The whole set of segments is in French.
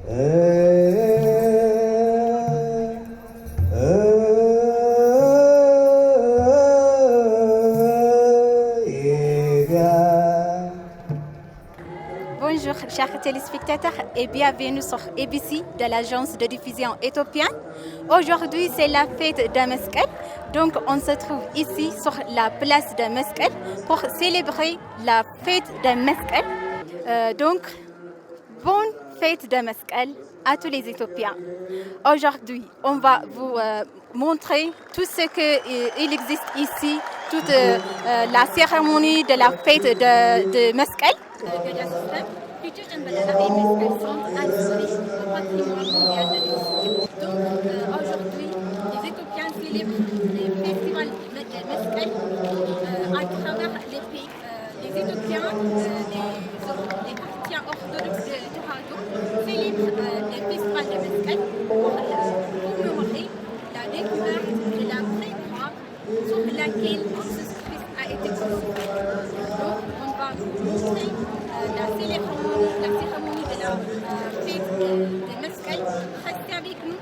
Bonjour chers téléspectateurs et bienvenue sur ABC de l'agence de diffusion éthiopienne. Aujourd'hui c'est la fête de Meskel, donc on se trouve ici sur la place de Meskel pour célébrer la fête de Meskel. Donc bonne fête de Meskel à tous les Éthiopiens. Aujourd'hui on va vous montrer tout ce qu'il existe ici, toute la cérémonie de la fête de Meskel. Donc aujourd'hui, les Éthiopiens célèbrent le festival de Meskel à travers les pays. Les Éthiopiens, les chrétiens orthodoxes de Khartoum célèbrent le festival de Meskel pour commémorer la découverte de la vraie croix sur laquelle Jésus-Christ a été crucifié. Donc on va vous montrer la cérémonie de la fête de Meskel. Restez avec nous.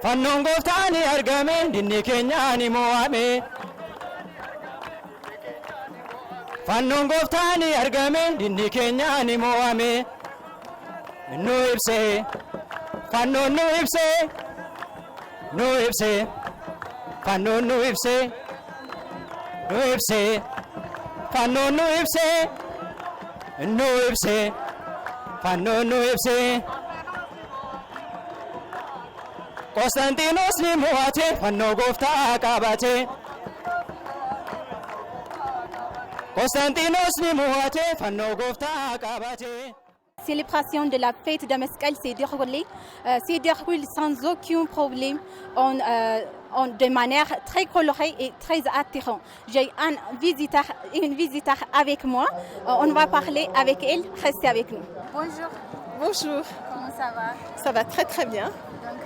Fannon goftani argame dinni kenyani moame Fannon goftani argame dinni kenyani moame no ibse Fannon no ibse Fannon no ibse Fannon no ibse Fannon no ibse Konstantinos ni moate fanno gofta qabate Konstantinos ni moate fanno gofta qabate. Célébration de la fête de Meskel s'est déroulée sans aucun problème, de manière très colorée et très attirante. J'ai une visiteur avec moi. On va parler avec elle. Restez avec nous. Bonjour. Bonjour. Comment ça va? Ça va très très bien. Donc,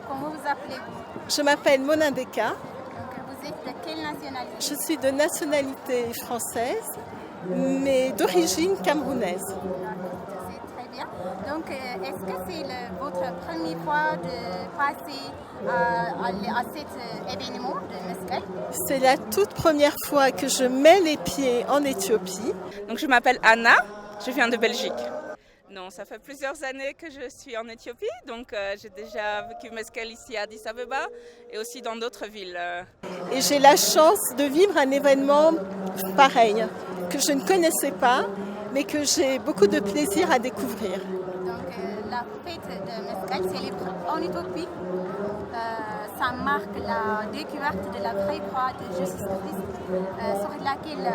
comment vous appelez-vous? Je m'appelle Mona Beka. Donc, vous êtes de quelle nationalité? Je suis de nationalité française, mais d'origine camerounaise. C'est très bien. Donc, est-ce que c'est votre première fois de passer à cet événement de Meskel? C'est la toute première fois que je mets les pieds en Éthiopie. Donc, je m'appelle Anna, je viens de Belgique. Non, ça fait plusieurs années que je suis en Éthiopie, donc j'ai déjà vécu Meskel ici à Addis Abeba et aussi dans d'autres villes. Et j'ai la chance de vivre un événement pareil, que je ne connaissais pas, mais que j'ai beaucoup de plaisir à découvrir. Donc la fête de Meskel célèbre en Éthiopie. Ça marque la découverte de la vraie croix de Jésus-Christ sur laquelle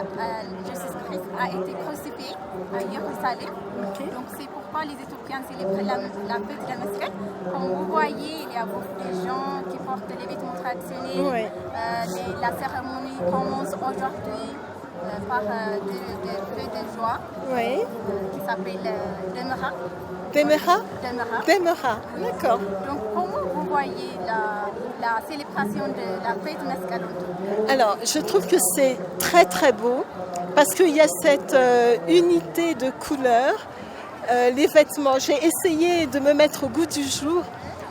Jésus-Christ a été crucifié à Jérusalem. Okay. Donc c'est pourquoi les Éthiopiens célèbrent la fête de Meskel. Comme vous voyez, il y a beaucoup de gens qui portent les vêtements traditionnels. Ouais. La cérémonie commence aujourd'hui par des feux de joie qui s'appellent Demera. Demera, d'accord. Donc comment vous voyez la célébration de la fête Meskel? Alors, je trouve que c'est très très beau parce qu'il y a cette unité de couleurs. Les vêtements, j'ai essayé de me mettre au goût du jour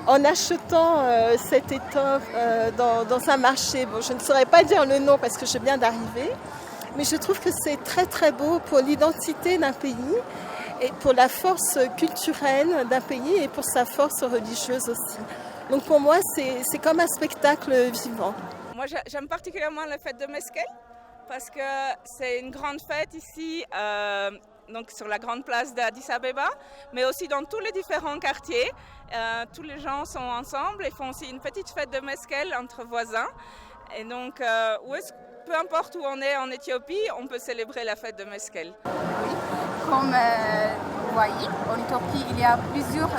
en achetant cette étoffe dans un marché. Bon, je ne saurais pas dire le nom parce que je viens d'arriver, mais je trouve que c'est très très beau pour l'identité d'un pays et pour la force culturelle d'un pays et pour sa force religieuse aussi. Donc pour moi, c'est comme un spectacle vivant. Moi, j'aime particulièrement la fête de Meskel parce que c'est une grande fête ici, donc sur la grande place d'Addis Abeba, mais aussi dans tous les différents quartiers. Tous les gens sont ensemble et font aussi une petite fête de Meskel entre voisins. Et donc, peu importe où on est en Éthiopie, on peut célébrer la fête de Meskel. Oui, comme vous voyez, en Éthiopie, il y a plusieurs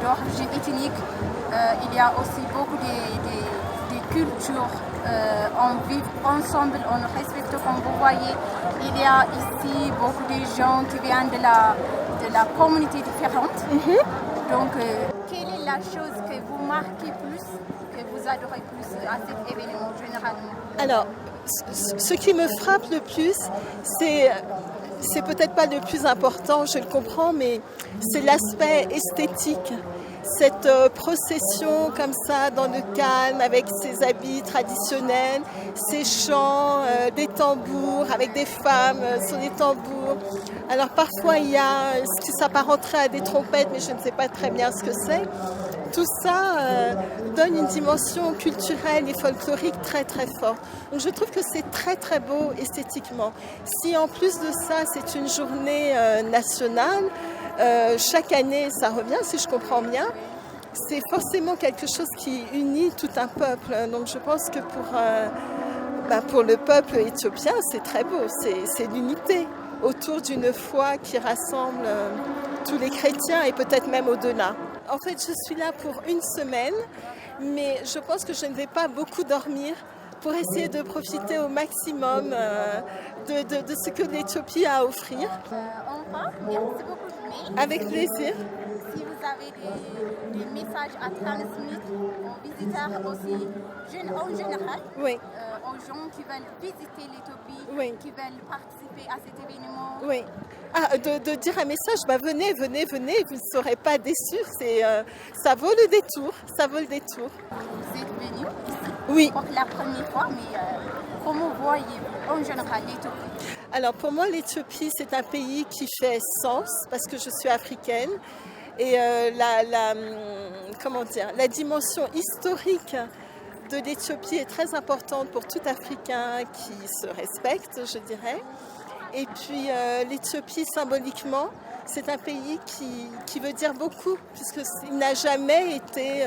d'origine ethnique. Il y a aussi beaucoup de cultures. On vit ensemble, on respecte comme vous voyez. Il y a ici beaucoup de gens qui viennent de la communauté différente. Donc, quelle est la chose que vous marquez plus, que vous adorez plus à cet événement généralement? Alors, ce qui me frappe le plus, c'est peut-être pas le plus important, je le comprends, mais c'est l'aspect esthétique. Cette procession comme ça dans le calme avec ses habits traditionnels, ses chants, des tambours avec des femmes sur les tambours. Alors parfois il y a ce qui s'apparenterait à des trompettes, mais je ne sais pas très bien ce que c'est. Tout ça donne une dimension culturelle et folklorique très très forte. Donc je trouve que c'est très très beau esthétiquement. Si en plus de ça c'est une journée nationale, chaque année ça revient si je comprends bien, c'est forcément quelque chose qui unit tout un peuple. Donc je pense que pour le peuple éthiopien c'est très beau, c'est l'unité autour d'une foi qui rassemble tous les chrétiens et peut-être même au-delà. En fait, je suis là pour une semaine, mais je pense que je ne vais pas beaucoup dormir pour essayer de profiter au maximum de ce que l'Éthiopie a à offrir. Merci beaucoup. Mais avec plaisir. Si vous avez des messages à transmettre aux visiteurs aussi, en général, oui. Aux gens qui veulent visiter l'Éthiopie, oui. qui veulent participer à cet événement. Oui. Ah, de dire un message, venez, vous ne serez pas déçus, ça vaut le détour, Vous êtes venu ici oui. pour la première fois, mais comment voyez-vous en général l'Éthiopie? Alors pour moi, l'Éthiopie, c'est un pays qui fait sens, parce que je suis africaine, et la dimension historique de l'Éthiopie est très importante pour tout Africain qui se respecte, je dirais. Et puis l'Éthiopie, symboliquement, c'est un pays qui veut dire beaucoup, puisqu'il n'a jamais été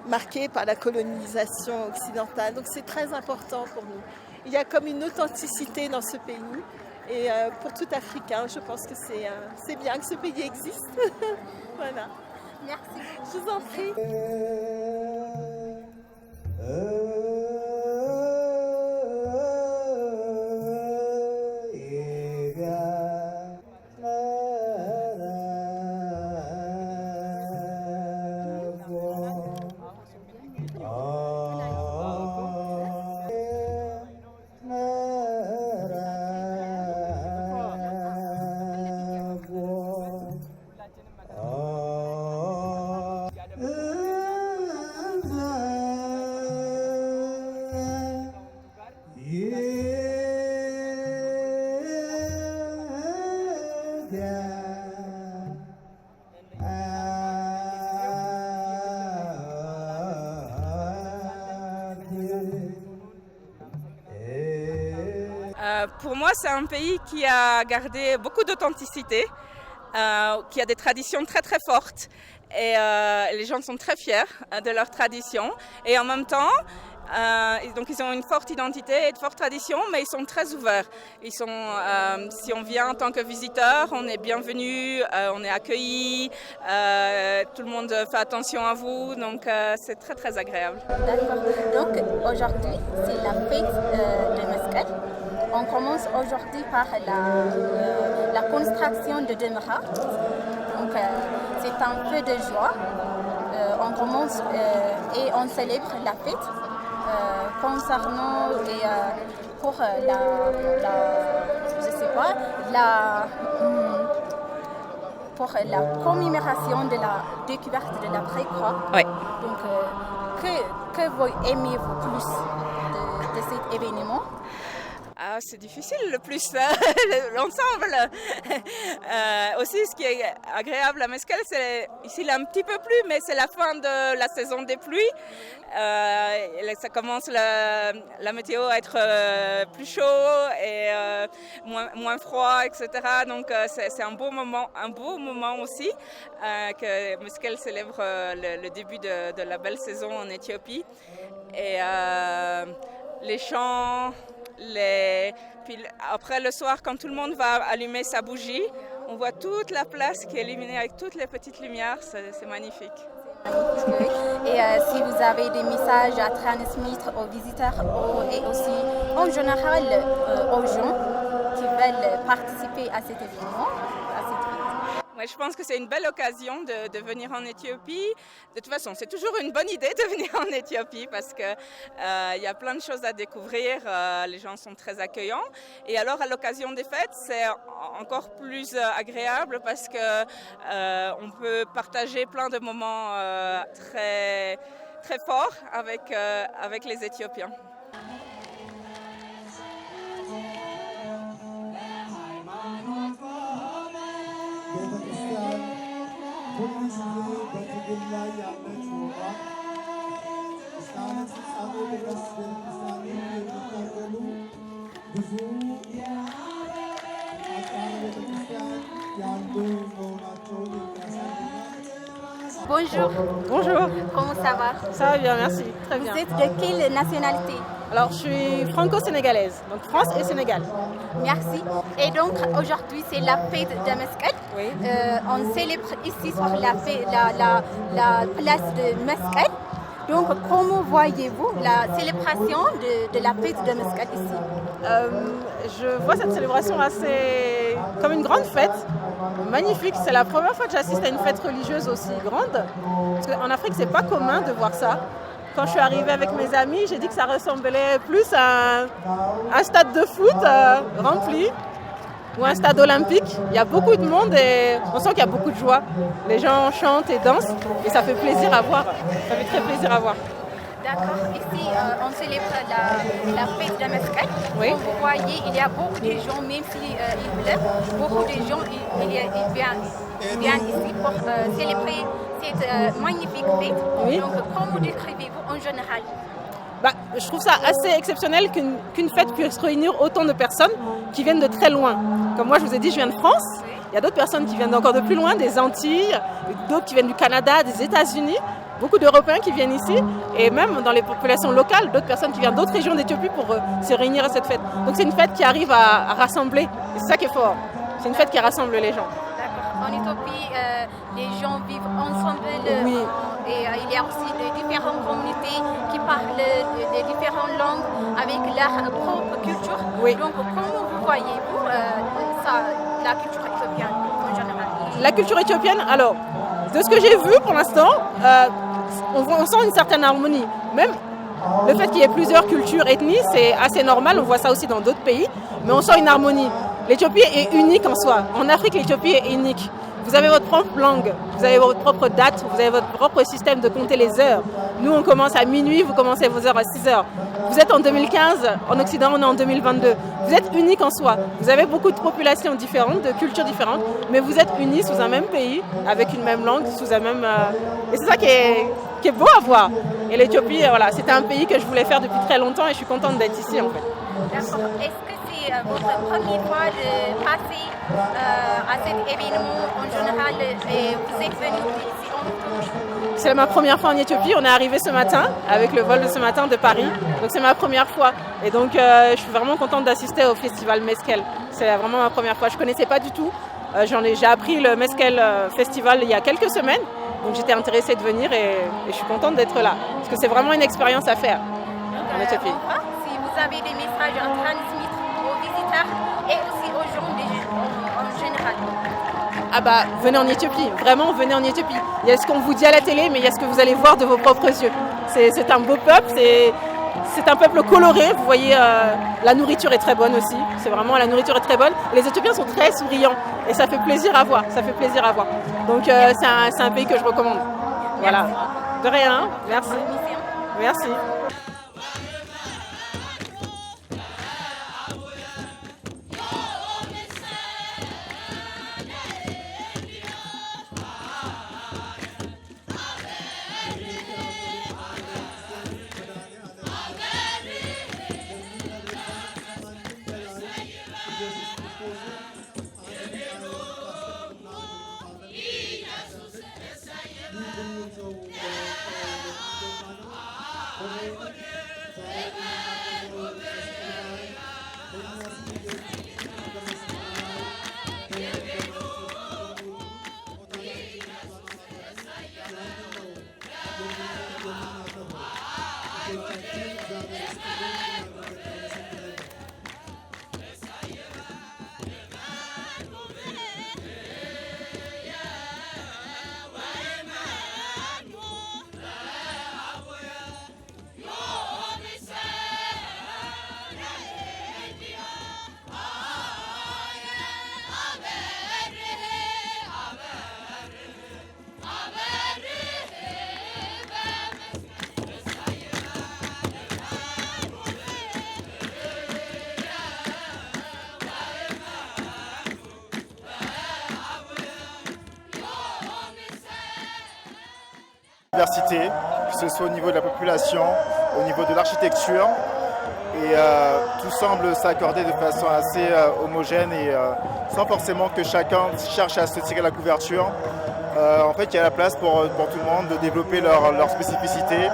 marqué par la colonisation occidentale. Donc c'est très important pour nous. Il y a comme une authenticité dans ce pays. Et pour tout Africain, je pense que c'est bien que ce pays existe. Voilà. Merci. Je vous en prie. Pour moi, c'est un pays qui a gardé beaucoup d'authenticité, qui a des traditions très très fortes et les gens sont très fiers de leurs traditions et en même temps, donc ils ont une forte identité et une forte tradition, mais ils sont très ouverts. Si on vient en tant que visiteur, on est bienvenu, on est accueilli, tout le monde fait attention à vous, donc c'est très très agréable. D'accord. Donc aujourd'hui, c'est la fête de Meskel. On commence aujourd'hui par la construction de Demra. Donc c'est un peu de joie. On commence et on célèbre la fête concernant pour pour la commémoration de la découverte de la vraie-croix. Oui. Donc que vous aimez-vous plus de cet événement? Ah, c'est difficile le plus, l'ensemble. Aussi, ce qui est agréable à Meskel, c'est ici un petit peu plus, mais c'est la fin de la saison des pluies. Ça commence la météo à être plus chaud et moins froid, etc. Donc c'est un beau moment aussi que Meskel célèbre le début de la belle saison en Éthiopie. Et les chants. Puis après le soir, quand tout le monde va allumer sa bougie, on voit toute la place qui est illuminée avec toutes les petites lumières, c'est magnifique. Et si vous avez des messages à transmettre aux visiteurs et aussi en général aux gens qui veulent participer à cet événement, Ouais, je pense que c'est une belle occasion de venir en Éthiopie. De toute façon, c'est toujours une bonne idée de venir en Éthiopie parce qu'il y a plein de choses à découvrir. Les gens sont très accueillants. Et alors, à l'occasion des fêtes, c'est encore plus agréable parce qu'on peut partager plein de moments très, très forts avec les Éthiopiens. Bonjour. Bonjour, Comment ça va? ça va bien, merci, très bien. Vous êtes de quelle nationalité? Alors, je suis franco-sénégalaise, donc France et Sénégal. Merci. Et donc aujourd'hui c'est la fête de Meskel. Oui. On célèbre ici sur la place de Meskel. Donc comment voyez-vous la célébration de la fête de Meskel ici? Je vois cette célébration assez comme une grande fête, magnifique. C'est la première fois que j'assiste à une fête religieuse aussi grande. Parce qu'en Afrique, c'est pas commun de voir ça. Quand je suis arrivée avec mes amis, j'ai dit que ça ressemblait plus à un stade de foot rempli ou un stade olympique. Il y a beaucoup de monde et on sent qu'il y a beaucoup de joie. Les gens chantent et dansent et ça fait plaisir à voir. Ça fait très plaisir à voir. D'accord. Ici, on célèbre la fête de Meskel. Oui. Comme vous voyez, il y a beaucoup de gens, même s'il pleut, beaucoup de gens ils viennent ici pour célébrer cette magnifique fête. Oui. Donc, comment décrivez-vous en général? Je trouve ça assez exceptionnel qu'une fête puisse réunir autant de personnes qui viennent de très loin. Comme moi, je vous ai dit, je viens de France. Il y a d'autres personnes qui viennent encore de plus loin, des Antilles, d'autres qui viennent du Canada, des États-Unis. Beaucoup d'Européens qui viennent ici et même dans les populations locales, d'autres personnes qui viennent d'autres régions d'Éthiopie pour se réunir à cette fête. Donc c'est une fête qui arrive à rassembler et c'est ça qui est fort. C'est une fête qui rassemble les gens. D'accord. En Éthiopie, les gens vivent ensemble. Oui. Et il y a aussi de différentes communautés qui parlent de différentes langues avec leur propre culture. Oui. Donc comment vous voyez-vous la culture éthiopienne en général? La culture éthiopienne, alors, de ce que j'ai vu pour l'instant, on sent une certaine harmonie. Même le fait qu'il y ait plusieurs cultures, ethnies, c'est assez normal, on voit ça aussi dans d'autres pays, mais on sent une harmonie. L'Éthiopie est unique en soi. En Afrique, l'Éthiopie est unique. Vous avez votre propre langue, vous avez votre propre date, vous avez votre propre système de compter les heures. Nous, on commence à minuit, vous commencez vos heures à 6 heures. Vous êtes en 2015, en Occident, on est en 2022. Vous êtes unique en soi. Vous avez beaucoup de populations différentes, de cultures différentes, mais vous êtes unis sous un même pays, avec une même langue, sous un même... Et c'est ça qui est beau à voir. Et l'Éthiopie, voilà, c'était un pays que je voulais faire depuis très longtemps et je suis contente d'être ici, en fait. D'accord. Est-ce que c'est votre première fois de passer à cet événement en général et vous êtes venu ici en Éthiopie? C'est ma première fois en Éthiopie. On est arrivé ce matin avec le vol de ce matin de Paris. Donc c'est ma première fois. Et donc je suis vraiment contente d'assister au festival Meskel. C'est vraiment ma première fois. Je ne connaissais pas du tout. J'ai appris le Meskel Festival il y a quelques semaines. Donc j'étais intéressée de venir et je suis contente d'être là. Parce que c'est vraiment une expérience à faire en Éthiopie. Si vous avez des messages à transmettre aux visiteurs et aussi aux gens en général. Venez en Éthiopie, vraiment venez en Éthiopie. Il y a ce qu'on vous dit à la télé, mais il y a ce que vous allez voir de vos propres yeux. C'est un beau peuple, c'est un peuple coloré. Vous voyez, la nourriture est très bonne aussi. C'est vraiment, la nourriture est très bonne. Les Éthiopiens sont très souriants et ça fait plaisir à voir. Ça fait plaisir à voir. Donc c'est un pays que je recommande. Voilà. De rien. Merci. Merci. Diversité, que ce soit au niveau de la population, au niveau de l'architecture. Et tout semble s'accorder de façon assez homogène et sans forcément que chacun cherche à se tirer la couverture. En fait, il y a la place pour tout le monde de développer leur spécificité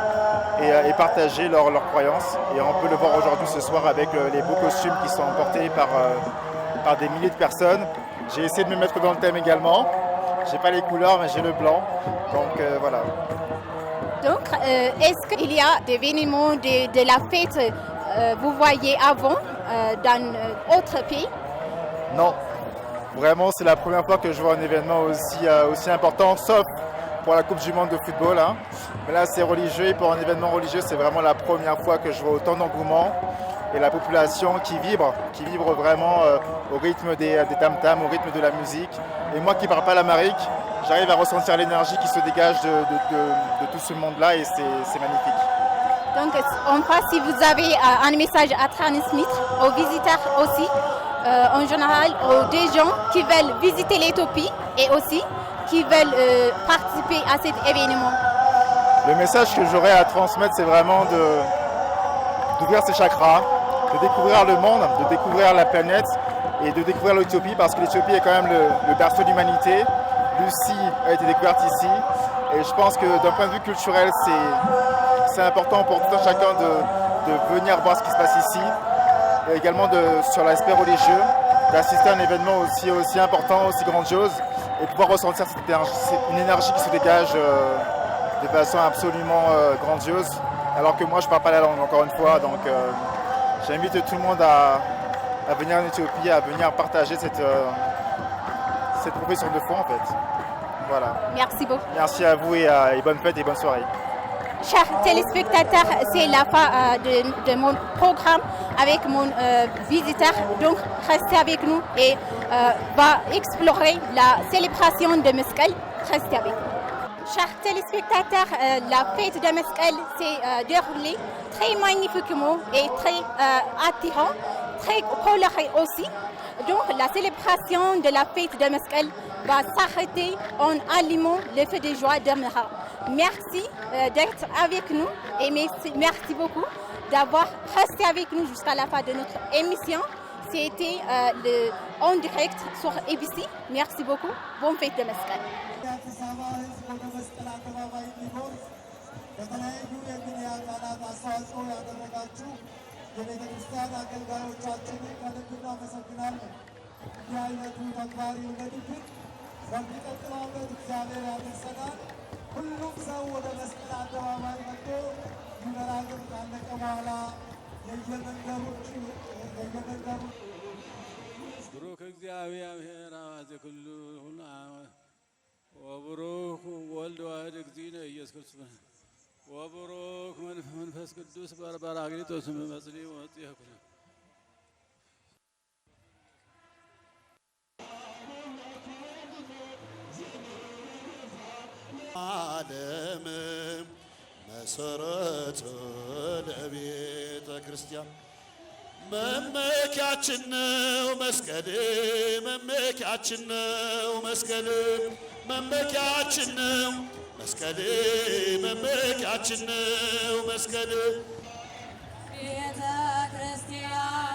et partager leurs croyances. Et on peut le voir aujourd'hui ce soir avec les beaux costumes qui sont portés par des milliers de personnes. J'ai essayé de me mettre dans le thème également. J'ai pas les couleurs, mais j'ai le blanc. Donc voilà. Donc, est-ce qu'il y a des événements de la fête vous voyez avant dans d'autres pays? Non, vraiment c'est la première fois que je vois un événement aussi important, sauf pour la Coupe du Monde de football. Hein. Mais là c'est religieux et pour un événement religieux c'est vraiment la première fois que je vois autant d'engouement et la population qui vibre vraiment au rythme des tam-tams, au rythme de la musique. Et moi qui ne parle pas l'amérique, j'arrive à ressentir l'énergie qui se dégage de tout ce monde-là et c'est magnifique. Donc, enfin, si vous avez un message à transmettre aux visiteurs aussi, en général, aux des gens qui veulent visiter l'Éthiopie et aussi qui veulent participer à cet événement. Le message que j'aurais à transmettre, c'est vraiment d'ouvrir ses chakras, de découvrir le monde, de découvrir la planète et de découvrir l'Éthiopie parce que l'Éthiopie est quand même le berceau de l'humanité. Lucie a été découverte ici et je pense que d'un point de vue culturel, c'est important pour tout un chacun de venir voir ce qui se passe ici et également sur l'aspect religieux, d'assister à un événement aussi important, aussi grandiose et pouvoir ressentir une énergie qui se dégage de façon absolument grandiose alors que moi je ne parle pas la langue encore une fois donc j'invite tout le monde à venir en Éthiopie, à venir partager cette profession de foi en fait. Voilà. Merci beaucoup. Merci à vous et bonne fête et bonne soirée. Chers téléspectateurs, c'est la fin de mon programme avec mon visiteur. Donc, restez avec nous et va explorer la célébration de Meskel. Restez avec nous. Chers téléspectateurs, la fête de Meskel s'est déroulée très magnifiquement et très attirant, très colorée aussi. Donc, la célébration de la fête de Meskel va s'arrêter en allumant le feu de joie d'Amira. Merci d'être avec nous et merci beaucoup d'avoir resté avec nous jusqu'à la fin de notre émission. C'était en direct sur ABC. Merci beaucoup. Bonne fête de Meskel. ሁሉም ሰው ወደ መስቀል አደባባይ መጥቶ ይመራገም ካለቀ በኋላ የየመንገዱ ብሩክ እግዚአብሔር አዋዜ ኩሉ ወብሩክ ወልድ ዋሕድ እግዚእነ ኢየሱስ ክርስቶስ ወብሩክ መንፈስ ቅዱስ በራክሊጦስ መጽልይ ወጽየ ኩሉ ዓለም መሰረተ ለቤተ ክርስቲያን መመኪያችን ነው መስቀል መመኪያችን ነው መስቀል መመኪያችን ነው መስቀል መመኪያችን ነው መስቀል ቤተ ክርስቲያን